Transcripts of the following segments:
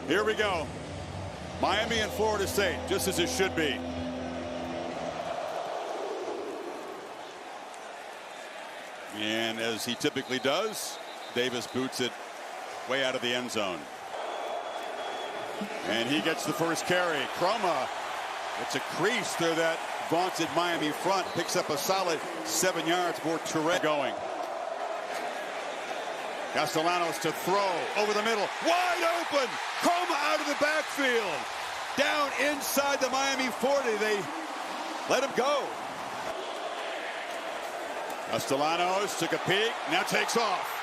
Here we go. Miami and Florida State, just as it should be. And as he typically does, Davis boots it way out of the end zone. And he gets the first carry. Chroma, it's a crease through that vaunted Miami front. Picks up a solid 7 yards for Tourette going. Castellanos to throw over the middle. Wide open. Chroma out of the backfield. Down inside the Miami 40. They let him go. Castellanos took a peek. Now takes off.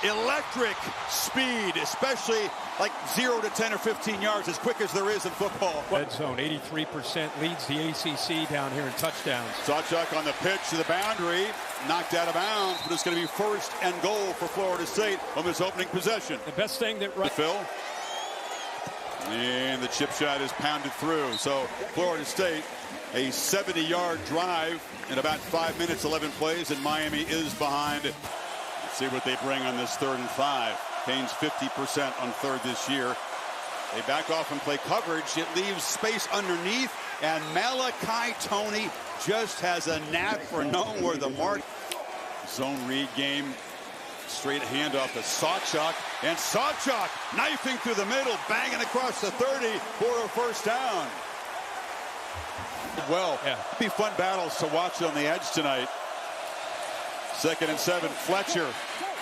Electric speed, especially like 0 to 10 or 15 yards, as quick as there is in football. Red zone, 83% leads the ACC down here in touchdowns. Sawchuk on the pitch to the boundary, knocked out of bounds, but it's going to be 1st and goal for Florida State on this opening possession. The best thing that Phil, and the chip shot is pounded through. So Florida State, a 70-yard drive in about 5 minutes, 11 plays, and Miami is behind. See what they bring on this 3rd and 5. Canes 50% on 3rd this year. They back off and play coverage. It leaves space underneath, and Malachi Toney just has a knack for knowing where the mark. Zone read game. Straight handoff to Sawchuk, and Sawchuk knifing through the middle, banging across the 30 for a 1st down. Well, be fun battles to watch on the edge tonight. 2nd and 7, Fletcher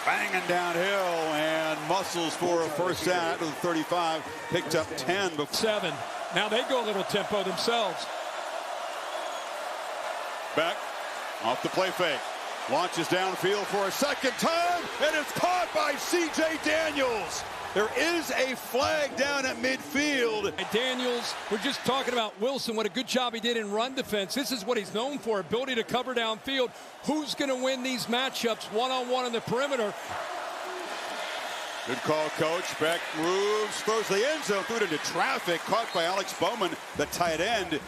banging downhill and muscles for a 1st down to the 35. Picked up 10 before 7. Now they go a little tempo themselves. Back off the play fake. Launches downfield for a 2nd time, and it's caught by C.J. Daniels. There is a flag down at midfield. Daniels, we're just talking about Wilson, what a good job he did in run defense. This is what he's known for, ability to cover downfield. Who's going to win these matchups one-on-one on the perimeter? Good call, Coach. Beck moves, throws the end zone, threw it into traffic, caught by Alex Bowman, the tight end.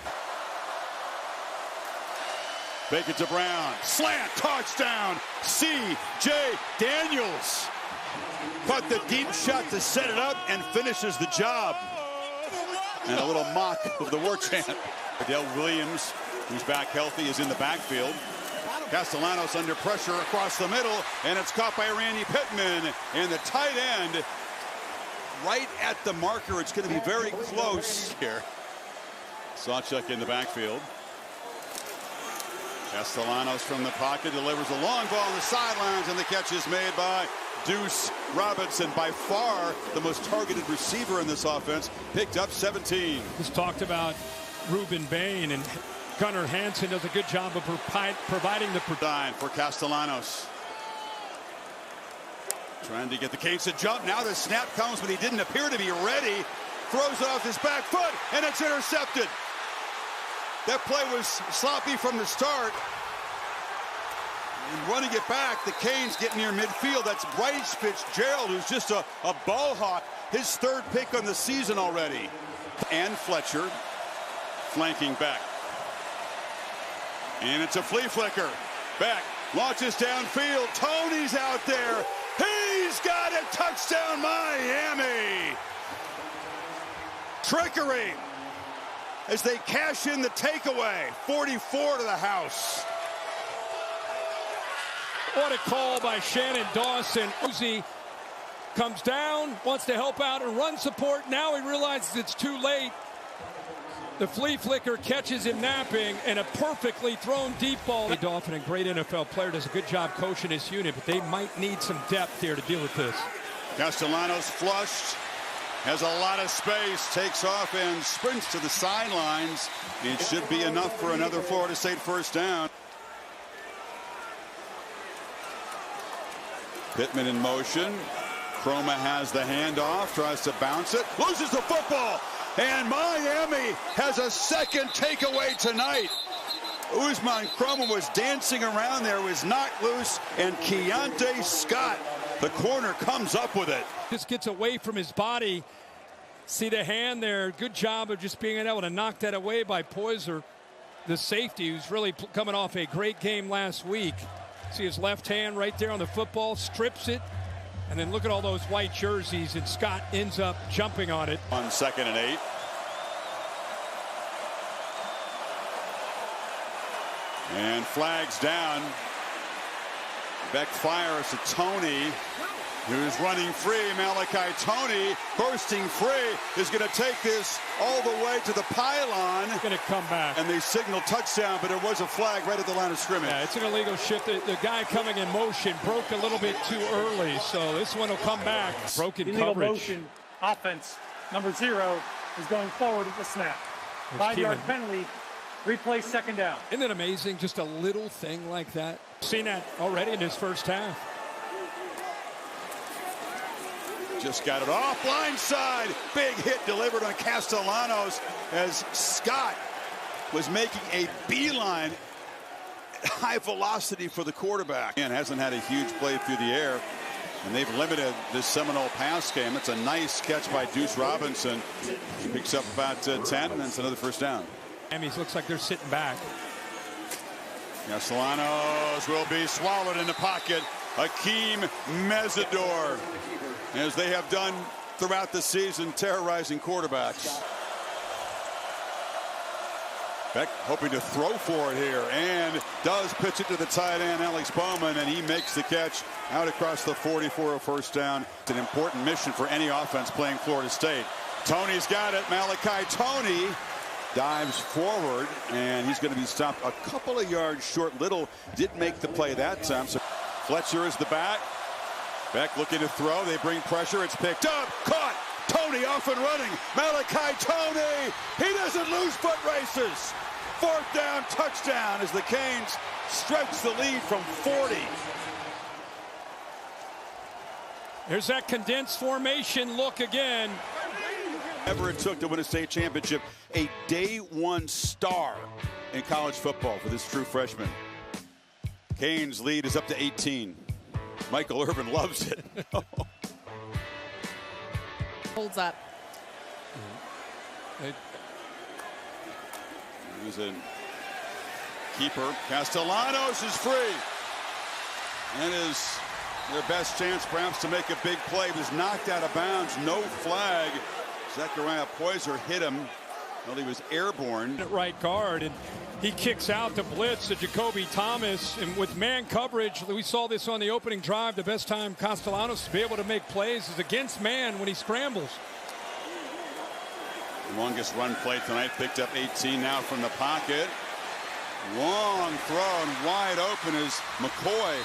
Fake it to Brown. Slant, touchdown, C.J. Daniels. Caught the deep shot to set it up and finishes the job. And a little mock of the war chant. Adele Williams, who's back healthy, is in the backfield. Castellanos under pressure across the middle, and it's caught by Randy Pittman. And the tight end right at the marker. It's going to be very close here. Sawchuk in the backfield. Castellanos from the pocket delivers a long ball on the sidelines, and the catch is made by Deuce Robinson, by far the most targeted receiver in this offense. Picked up 17. Just talked about Ruben Bain, and Gunnar Hansen does a good job of providing the for Castellanos. Trying to get the Canes to jump. Now the snap comes, but he didn't appear to be ready. Throws it off his back foot, and it's intercepted. That play was sloppy from the start. And running it back, the Canes get near midfield. That's Bryce Fitzgerald, who's just a ball hawk. His 3rd pick on the season already. And Fletcher flanking back. And it's a flea flicker. Beck launches downfield. Toney's out there. He's got it. Touchdown, Miami. Trickery as they cash in the takeaway. 44 to the house. What a call by Shannon Dawson. Uzi comes down, wants to help out and run support. Now he realizes it's too late. The flea flicker catches him napping, and a perfectly thrown deep ball. Dolphin, a great NFL player, does a good job coaching his unit, but they might need some depth here to deal with this. Castellanos flushed, has a lot of space, takes off and sprints to the sidelines. It should be enough for another Florida State 1st down. Pittman in motion. Chroma has the handoff, tries to bounce it, loses the football, and Miami has a 2nd takeaway tonight. Usman Chroma was dancing around there, was knocked loose, and Keontae Scott, the corner, comes up with it. Just gets away from his body. See the hand there. Good job of just being able to knock that away by Poyser, the safety, who's really coming off a great game last week. See his left hand right there on the football, strips it, And then look at all those white jerseys, and Scott ends up jumping on it. On 2nd and 8. And flags down. Beck fires to Tony, who's running free. Malachi Tony, bursting free, is going to take this all the way to the pylon. Going to come back. And they signal touchdown, but it was a flag right at the line of scrimmage. Yeah, it's an illegal shift. The guy coming in motion broke a little bit too early, so this one will come back. Broken illegal coverage. Motion offense number 0 is going forward at the snap. 5-yard penalty. Replay 2nd down. Isn't it amazing? Just a little thing like that. Seen that already in his first half. Just got it off, blindside. Big hit delivered on Castellanos as Scott was making a beeline at high velocity for the quarterback. And hasn't had a huge play through the air. And they've limited this Seminole pass game. It's a nice catch by Deuce Robinson. He picks up about 10, and it's another first down. Emmys looks like they're sitting back. Castellanos will be swallowed in the pocket. Hakeem Mesidor, as they have done throughout the season, terrorizing quarterbacks. Beck hoping to throw for it here, and does pitch it to the tight end, Alex Bowman, and he makes the catch out across the 40 for a first down. It's an important mission for any offense playing Florida State. Tony's got it. Malachi Tony dives forward, and he's going to be stopped a couple of yards short. Little did make the play that time. So Fletcher is the back. Beck looking to throw. They bring pressure. It's picked up. Caught. Tony off and running. Malachi Tony. He doesn't lose foot races. 4th down, touchdown as the Canes stretch the lead from 40. There's that condensed formation look again. Ever it took to win a state championship, a day 1 star in college football for this true freshman. Canes lead is up to 18. Michael Irvin loves it. Holds up. He's a keeper. Castellanos is free. And is their best chance perhaps to make a big play. He was knocked out of bounds. No flag. Zechariah Poyser hit him. Well, he was airborne. At right guard, and he kicks out the blitz to Jacoby Thomas. And with man coverage, we saw this on the opening drive. The best time Castellanos to be able to make plays is against man when he scrambles. The longest run play tonight, picked up 18 now from the pocket. Long throw and wide open is McCoy.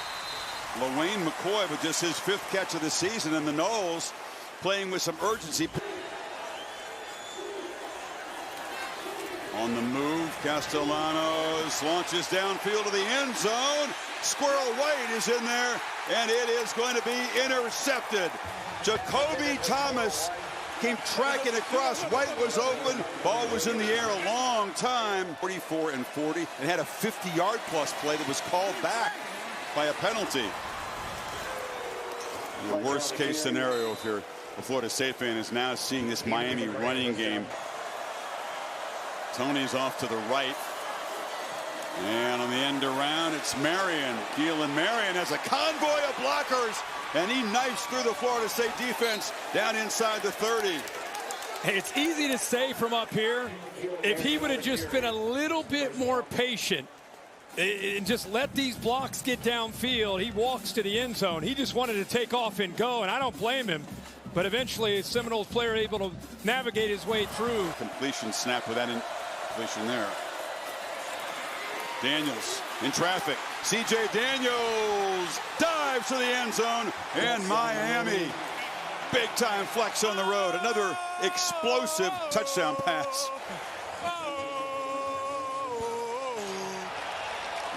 LaWayne McCoy with just his 5th catch of the season, and the Noles playing with some urgency. On the move, Castellanos launches downfield to the end zone. Squirrel White is in there, and it is going to be intercepted. Jacoby Thomas came tracking across. White was open. Ball was in the air a long time. 44 and 40, and had a 50-yard plus play that was called back by a penalty. The worst case scenario if you're a Florida State fan is now seeing this Miami running game. Tony's off to the right. And on the end around, it's Marion. Keelan Marion has a convoy of blockers, and he knifes through the Florida State defense down inside the 30. Hey, it's easy to say from up here. If he would have just been a little bit more patient and just let these blocks get downfield, he walks to the end zone. He just wanted to take off and go, and I don't blame him. But eventually, a Seminoles player able to navigate his way through. Completion snap with that completion there. Daniels in traffic. C.J. Daniels dives to the end zone, and Miami big time flex on the road. Another explosive touchdown pass.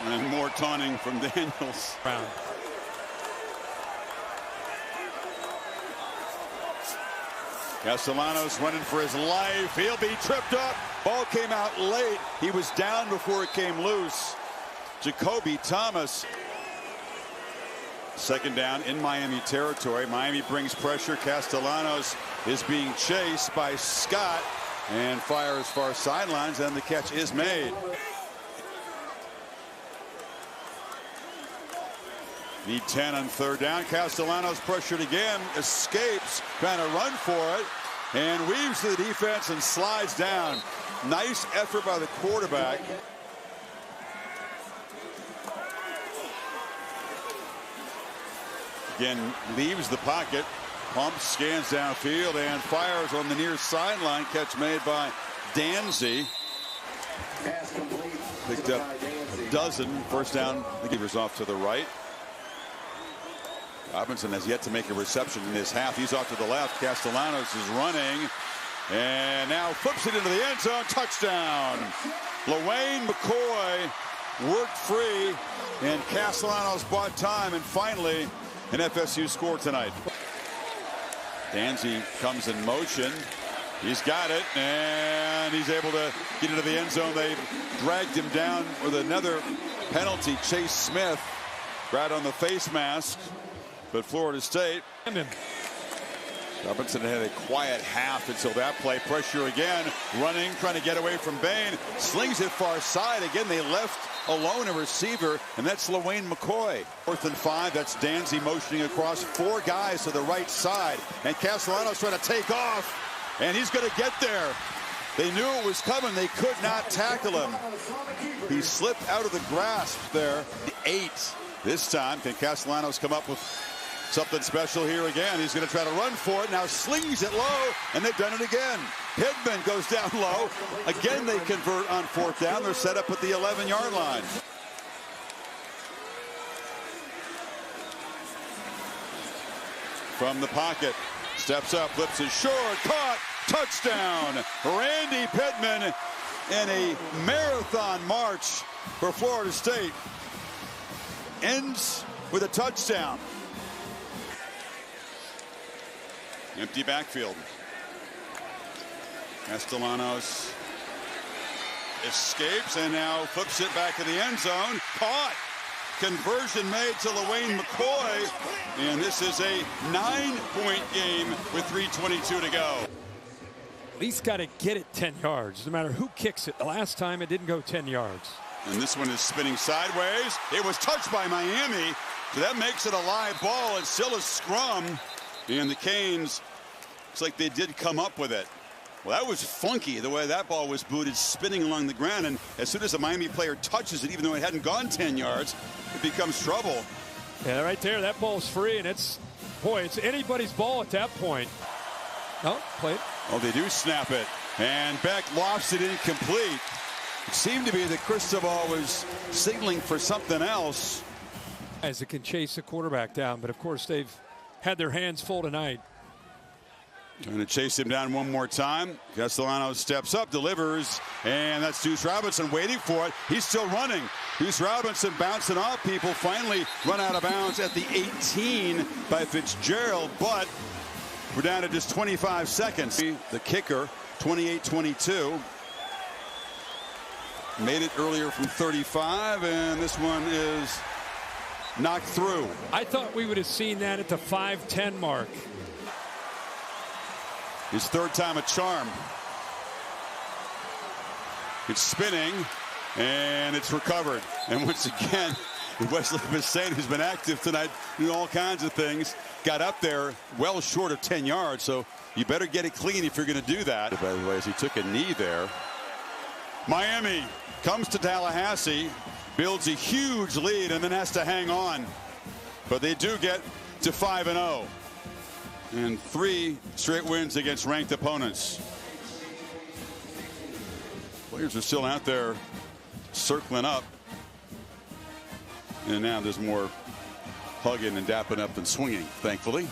And more taunting from Daniels. Castellanos running for his life. He'll be tripped up. Ball came out late. He was down before it came loose. Jacoby Thomas. 2nd down in Miami territory. Miami brings pressure. Castellanos is being chased by Scott and fires far sidelines, and the catch is made. Need 10 on third down. Castellanos pressured again, escapes, trying to run for it, and weaves to the defense and slides down. Nice effort by the quarterback. Again, leaves the pocket, pumps, scans downfield, and fires on the near sideline. Catch made by Danzy. Picked up a dozen. First down. The keeper's off to the right. Robinson has yet to make a reception in this half. He's off to the left. Castellanos is running, and now flips it into the end zone. Touchdown. LaWayne McCoy worked free, and Castellanos bought time, and finally an FSU score tonight. Danzy comes in motion. He's got it, and he's able to get into the end zone. They dragged him down with another penalty. Chase Smith right on the face mask. But Florida State. Robinson had a quiet half until that play. Pressure again, running, trying to get away from Bain. Slings it far side. Again, they left alone a receiver, and that's LaWayne McCoy. 4th and 5. That's Danzy motioning across 4 guys to the right side. And Castellanos trying to take off, and he's going to get there. They knew it was coming. They could not tackle him. He slipped out of the grasp there. 8. This time, can Castellanos come up with something special here again? He's going to try to run for it. Now slings it low, and they've done it again. Pittman goes down low. Again, they convert on 4th down. They're set up at the 11-yard line. From the pocket, steps up, flips it short, caught, touchdown. Randy Pittman in a marathon march for Florida State. Ends with a touchdown. Empty backfield. Castellanos escapes and now flips it back to the end zone. Caught. Conversion made to LaWayne McCoy. And this is a 9-point game with 3:22 to go. At least got to get it 10 yards, no matter who kicks it. The last time it didn't go 10 yards. And this one is spinning sideways. It was touched by Miami. So that makes it a live ball. It's still a scrum. And the Canes, looks like they did come up with it. Well, that was funky, the way that ball was booted, spinning along the ground. And as soon as a Miami player touches it, even though it hadn't gone 10 yards, it becomes trouble. Yeah, right there, that ball's free, and it's anybody's ball at that point. Oh, play it. Oh, they do snap it. And Beck lofts it incomplete. It seemed to be that Cristobal was signaling for something else. As it can chase the quarterback down, but of course they've had their hands full tonight. Trying to chase him down one more time. Castellanos steps up, delivers, and that's Deuce Robinson waiting for it. He's still running. Deuce Robinson bouncing off people, finally run out of bounds at the 18 by Fitzgerald, but we're down to just 25 seconds. The kicker, 28-22. Made it earlier from 35, and this one is knocked through. I thought we would have seen that at the 5-10 mark. His 3rd time a charm. It's spinning, and it's recovered. And once again, Wesley Bissane, who's been active tonight, doing all kinds of things, got up there well short of 10 yards. So you better get it clean if you're going to do that. By the way, as he took a knee there. Miami comes to Tallahassee, builds a huge lead, and then has to hang on. But they do get to 5-0. And 3 straight wins against ranked opponents. Players are still out there circling up. And now there's more hugging and dapping up than swinging, thankfully.